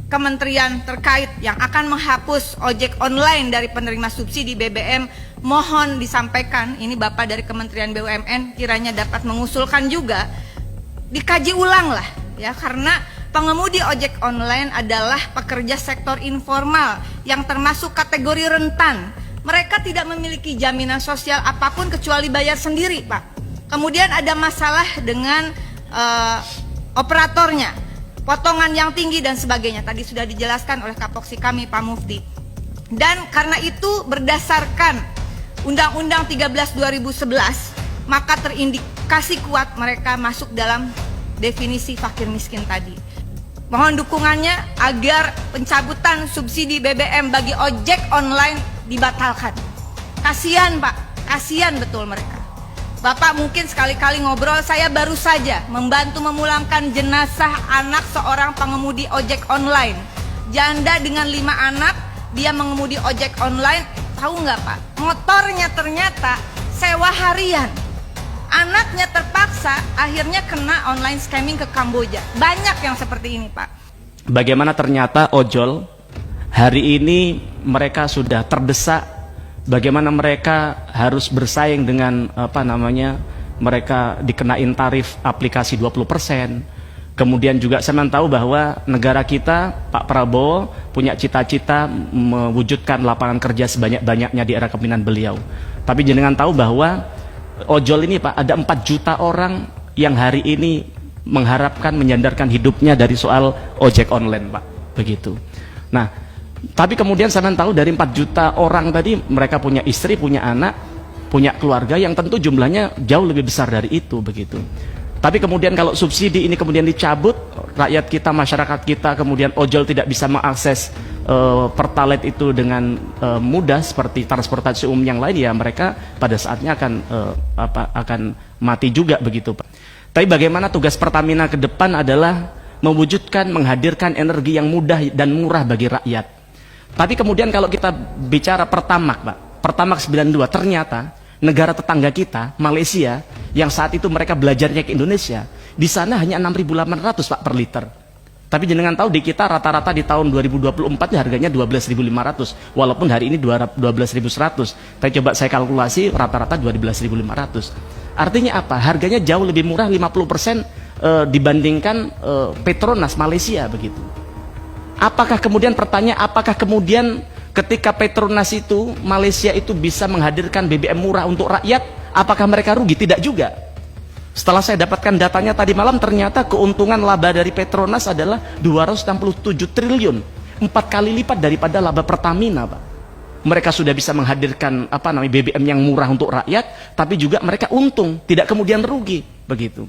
kementerian terkait yang akan menghapus ojek online dari penerima subsidi BBM, mohon disampaikan, ini Bapak dari Kementerian BUMN kiranya dapat mengusulkan juga, dikaji ulang lah ya, karena pengemudi ojek online adalah pekerja sektor informal yang termasuk kategori rentan. Mereka tidak memiliki jaminan sosial apapun kecuali bayar sendiri, Pak. Kemudian ada masalah dengan operatornya, potongan yang tinggi dan sebagainya. Tadi sudah dijelaskan oleh Kapoksi kami, Pak Mufti. Dan karena itu berdasarkan Undang-Undang 13 2011, maka terindikasi kuat mereka masuk dalam definisi fakir miskin tadi. Mohon dukungannya agar pencabutan subsidi BBM bagi ojek online dibatalkan. Kasihan Pak, kasihan betul mereka. Bapak mungkin sekali-kali ngobrol, saya baru saja membantu memulangkan jenazah anak seorang pengemudi ojek online. Janda dengan 5 anak, dia mengemudi ojek online. Tahu nggak Pak, motornya ternyata sewa harian. Anaknya terpaksa akhirnya kena online scamming ke Kamboja. Banyak yang seperti ini Pak. Bagaimana ternyata ojol hari ini mereka sudah terdesak. Bagaimana mereka harus bersaing dengan mereka dikenain tarif aplikasi 20%. Kemudian juga saya tahu bahwa negara kita, Pak Prabowo punya cita-cita mewujudkan lapangan kerja sebanyak-banyaknya di era kepemimpinan beliau. Tapi jenengan tahu bahwa ojol ini Pak, ada 4 juta orang yang hari ini mengharapkan menyandarkan hidupnya dari soal ojek online Pak, begitu. Nah, tapi kemudian saya tahu dari 4 juta orang tadi mereka punya istri, punya anak, punya keluarga yang tentu jumlahnya jauh lebih besar dari itu, begitu. Tapi kemudian kalau subsidi ini kemudian dicabut, rakyat kita, masyarakat kita, kemudian ojol tidak bisa mengakses pertalite itu dengan mudah seperti transportasi umum yang lain, ya mereka pada saatnya akan mati juga, begitu Pak. Tapi bagaimana tugas Pertamina ke depan adalah mewujudkan, menghadirkan energi yang mudah dan murah bagi rakyat. Tapi kemudian kalau kita bicara Pertamax Pak, Pertamax 92, ternyata negara tetangga kita, Malaysia, yang saat itu mereka belajarnya ke Indonesia, di sana hanya 6.800 Pak per liter. Tapi jenengan tahu di kita rata-rata di tahun 2024 harganya 12.500, walaupun hari ini 12.100. Tapi coba saya kalkulasi rata-rata 12.500. Artinya apa? Harganya jauh lebih murah 50% dibandingkan Petronas Malaysia, begitu. Apakah kemudian pertanyaan, apakah kemudian ketika Petronas itu, Malaysia itu bisa menghadirkan BBM murah untuk rakyat, apakah mereka rugi? Tidak juga. Setelah saya dapatkan datanya tadi malam, ternyata keuntungan laba dari Petronas adalah 267 triliun, 4 kali lipat daripada laba Pertamina Pak. Mereka sudah bisa menghadirkan BBM yang murah untuk rakyat, tapi juga mereka untung, tidak kemudian rugi, begitu.